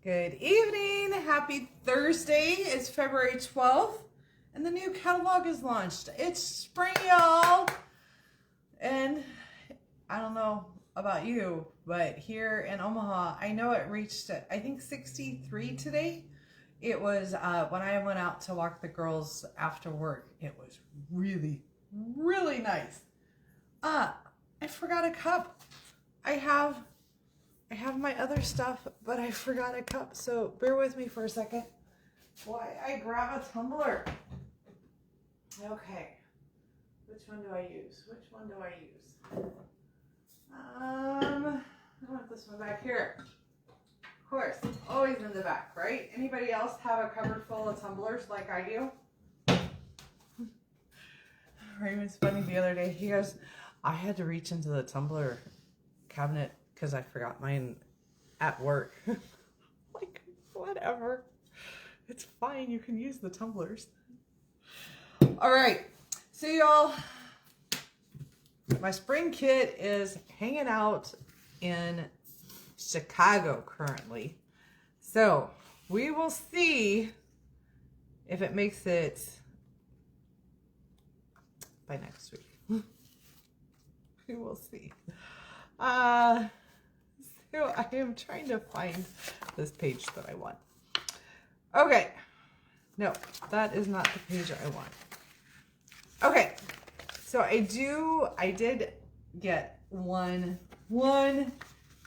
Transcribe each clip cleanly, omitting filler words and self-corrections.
Good evening. Happy Thursday. It's February 12th and the new catalog is launched. It's spring, y'all. And I don't know about you, but here in Omaha, I know it reached, I think 63 today. It was when I went out to walk the girls after work. It was really, really nice. I forgot a cup. I have my other stuff, but I forgot a cup, so bear with me for a second while I grab a tumbler. Okay, which one do I use? I want this one back here. Of course, always in the back, right? Anybody else have a cupboard full of tumblers like I do? Raymond's funny the other day. He goes, I had to reach into the tumbler cabinet because I forgot mine at work. Like, whatever. It's fine. You can use the tumblers. All right. So, y'all, my spring kit is hanging out in Chicago currently. So, we will see if it makes it by next week. We will see. So I am trying to find this page that I want. Okay. No, that is not the page I want. Okay. So I did get one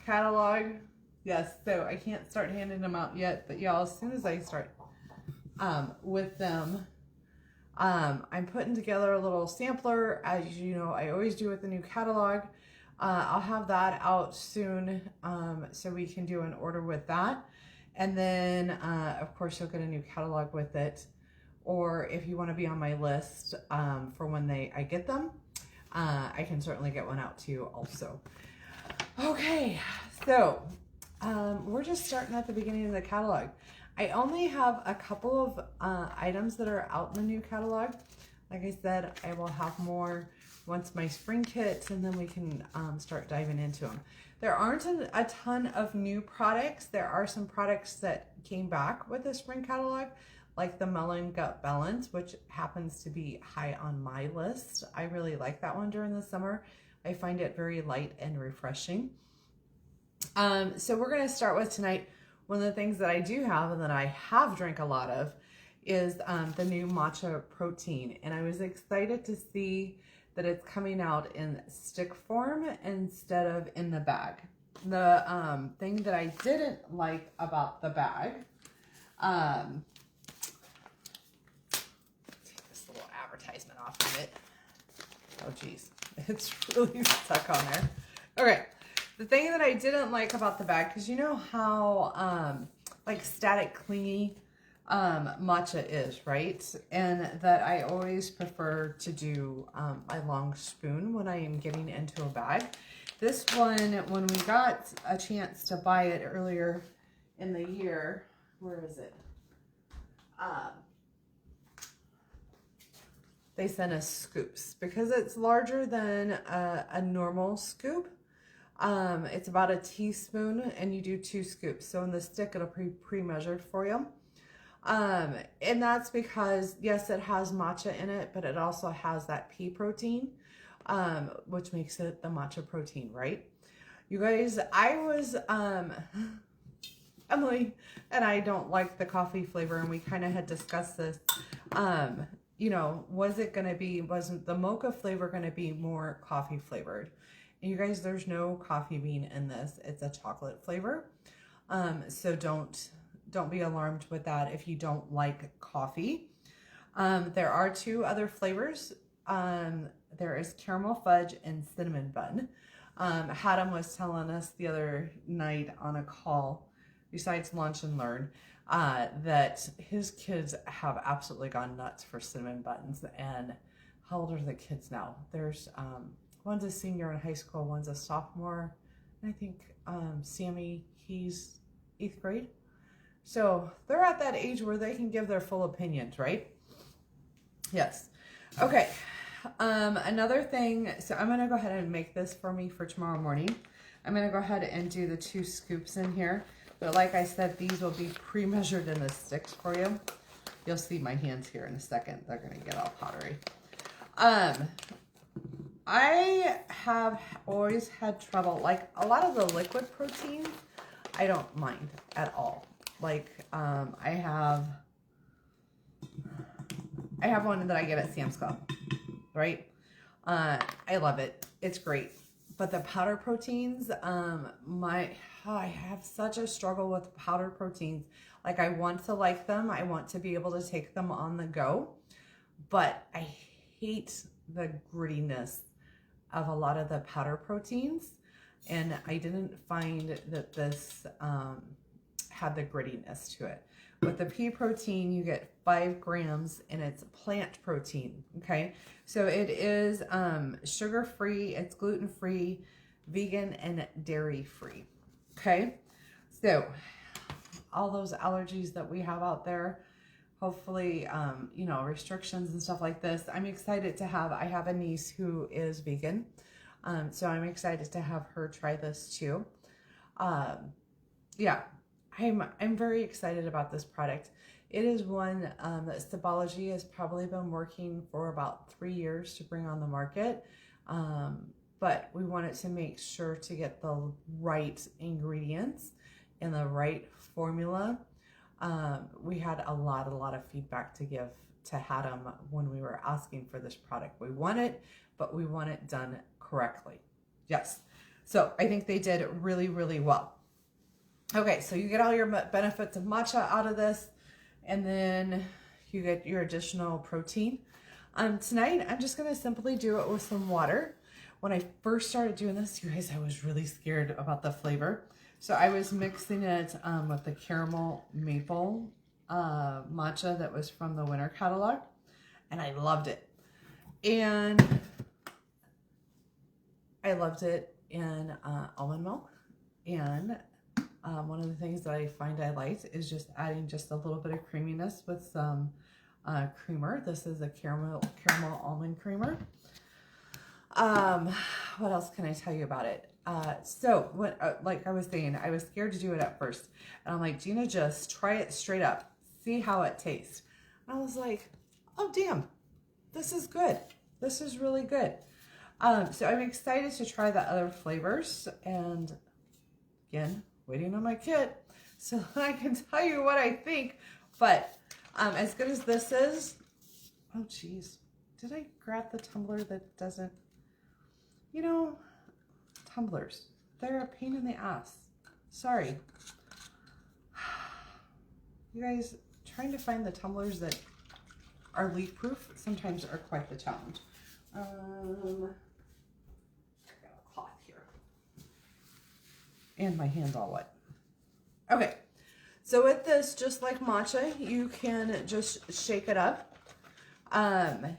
catalog. Yes, so I can't start handing them out yet, but y'all, as soon as I start with them, I'm putting together a little sampler, as you know I always do with the new catalog. I'll have that out soon, so we can do an order with that. And then, of course, you'll get a new catalog with it. Or if you want to be on my list for when I get them, I can certainly get one out to you also. Okay, so we're just starting at the beginning of the catalog. I only have a couple of items that are out in the new catalog. Like I said, I will have more once my spring kits, and then we can start diving into them. There aren't a ton of new products. There are some products that came back with the spring catalog, like the Melon Gut Balance, which happens to be high on my list. I really like that one during the summer. I find it very light and refreshing. So we're going to start with tonight. One of the things that I do have and that I have drank a lot of is the new matcha protein. And I was excited to see that it's coming out in stick form instead of in the bag. The thing that I didn't like about the bag, take this little advertisement off of it. Oh geez, it's really stuck on there. Okay, the thing that I didn't like about the bag, because you know how like static clingy matcha is, right? And that I always prefer to do my long spoon when I am getting into a bag. This one, when we got a chance to buy it earlier in the year, where is it? They sent us scoops because it's larger than a normal scoop. It's about a teaspoon and you do 2 scoops. So in the stick, it'll be pre-measured for you. And that's because, yes, it has matcha in it, but it also has that pea protein, which makes it the matcha protein, right? You guys, I was, Emily and I don't like the coffee flavor, and we kind of had discussed this. You know, was the mocha flavor going to be more coffee flavored? And you guys, there's no coffee bean in this. It's a chocolate flavor. So don't be alarmed with that if you don't like coffee. There are 2 other flavors. There is caramel fudge and cinnamon bun. Haddam was telling us the other night on a call, besides Lunch and Learn, that his kids have absolutely gone nuts for cinnamon buns. And how old are the kids now? There's one's a senior in high school, one's a sophomore. And I think Sammy, he's 8th grade. So they're at that age where they can give their full opinions, right? Yes. Okay. Another thing, so I'm going to go ahead and make this for me for tomorrow morning. I'm going to go ahead and do the 2 scoops in here. But like I said, these will be pre-measured in the sticks for you. You'll see my hands here in a second. They're going to get all powdery. I have always had trouble, like a lot of the liquid proteins, I don't mind at all. Like, I have one that I get at Sam's Club, right? I love it. It's great. But the powder proteins, I have such a struggle with powder proteins. Like, I want to like them. I want to be able to take them on the go. But I hate the grittiness of a lot of the powder proteins. And I didn't find that this had the grittiness to it. With the pea protein, you get 5 grams and it's plant protein, okay? So it is sugar-free, it's gluten-free, vegan, and dairy-free, okay? So all those allergies that we have out there, hopefully, you know, restrictions and stuff like this, I'm excited to have, I have a niece who is vegan, so I'm excited to have her try this too. Yeah. I'm very excited about this product. It is one that Stebology has probably been working for about 3 years to bring on the market. But we wanted to make sure to get the right ingredients and the right formula. We had a lot of feedback to give to Haddam when we were asking for this product. We want it, but we want it done correctly. Yes. So I think they did really, really well. Okay, so you get all your benefits of matcha out of this, and then you get your additional protein. Tonight, I'm just going to simply do it with some water. When I first started doing this, you guys, I was really scared about the flavor. So I was mixing it with the caramel maple matcha that was from the winter catalog, and I loved it. And I loved it in almond milk, and one of the things that I find I liked is just adding just a little bit of creaminess with some creamer. This is a caramel almond creamer. What else can I tell you about it? So what, like I was saying, I was scared to do it at first, and I'm like, Gina, just try it straight up, see how it tastes. And I was like, oh damn, this is good. This is really good. So I'm excited to try the other flavors, and again, waiting on my kit so I can tell you what I think. But as good as this is, oh geez, did I grab the tumbler that doesn't, you know, tumblers, they're a pain in the ass. Sorry. You guys, trying to find the tumblers that are leak proof sometimes are quite the challenge. I got a cloth here. And my hand's all wet. Okay, so with this, just like matcha, you can just shake it up. And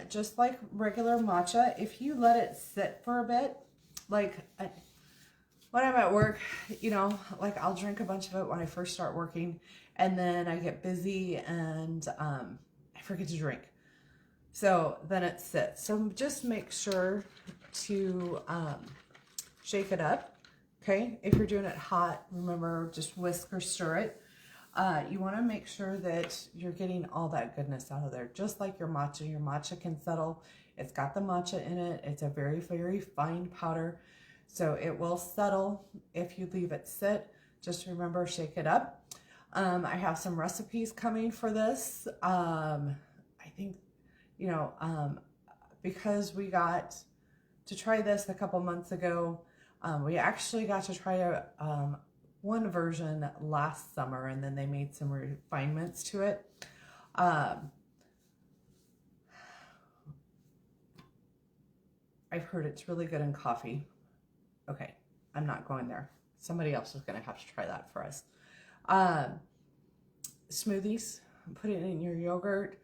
just like regular matcha, if you let it sit for a bit, like when I'm at work, you know, like I'll drink a bunch of it when I first start working, and then I get busy and I forget to drink. So then it sits. So just make sure to shake it up. Okay, if you're doing it hot, remember, just whisk or stir it. You want to make sure that you're getting all that goodness out of there, just like your matcha. Your matcha can settle. It's got the matcha in it. It's a very, very fine powder, so it will settle if you leave it sit. Just remember, shake it up. I have some recipes coming for this. I think, you know, because we got to try this a couple months ago, we actually got to try one version last summer, and then they made some refinements to it. I've heard it's really good in coffee. Okay, I'm not going there. Somebody else is going to have to try that for us. Smoothies, put it in your yogurt.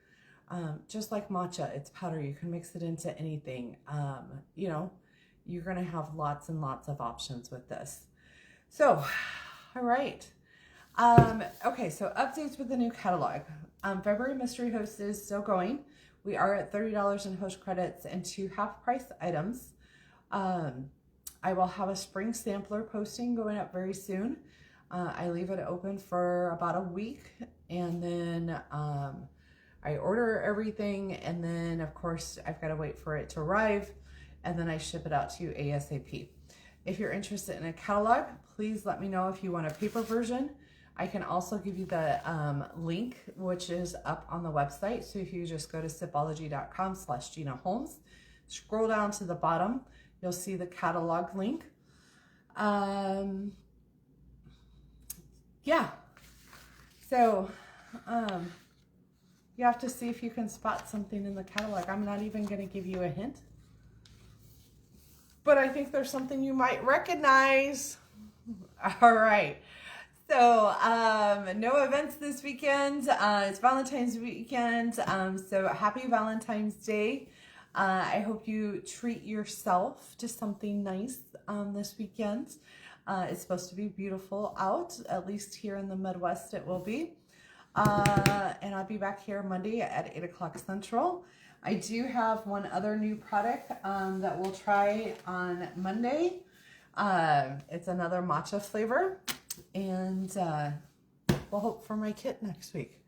Just like matcha, it's powder. You can mix it into anything. You know, you're going to have lots and lots of options with this. So, all right. Okay, so updates with the new catalog. February Mystery Host is still going. We are at $30 in host credits and 2 half-price items. I will have a spring sampler posting going up very soon. I leave it open for about a week, and then I order everything, and then of course I've got to wait for it to arrive, and then I ship it out to you ASAP. If you're interested in a catalog, please let me know if you want a paper version. I can also give you the link, which is up on the website. So if you just go to sipology.com/Gina Holmes, scroll down to the bottom, you'll see the catalog link. Yeah. So, you have to see if you can spot something in the catalog. I'm not even going to give you a hint, but I think there's something you might recognize. All right. So, no events this weekend. It's Valentine's weekend. So happy Valentine's Day. I hope you treat yourself to something nice this weekend. It's supposed to be beautiful out, at least here in the Midwest it will be. And I'll be back here Monday at 8 o'clock Central. I do have one other new product that we'll try on Monday. It's another matcha flavor, and we'll hope for my kit next week.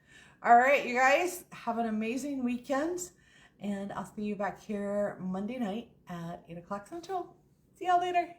All right, you guys, have an amazing weekend, and I'll see you back here Monday night at 8 o'clock Central. See y'all later.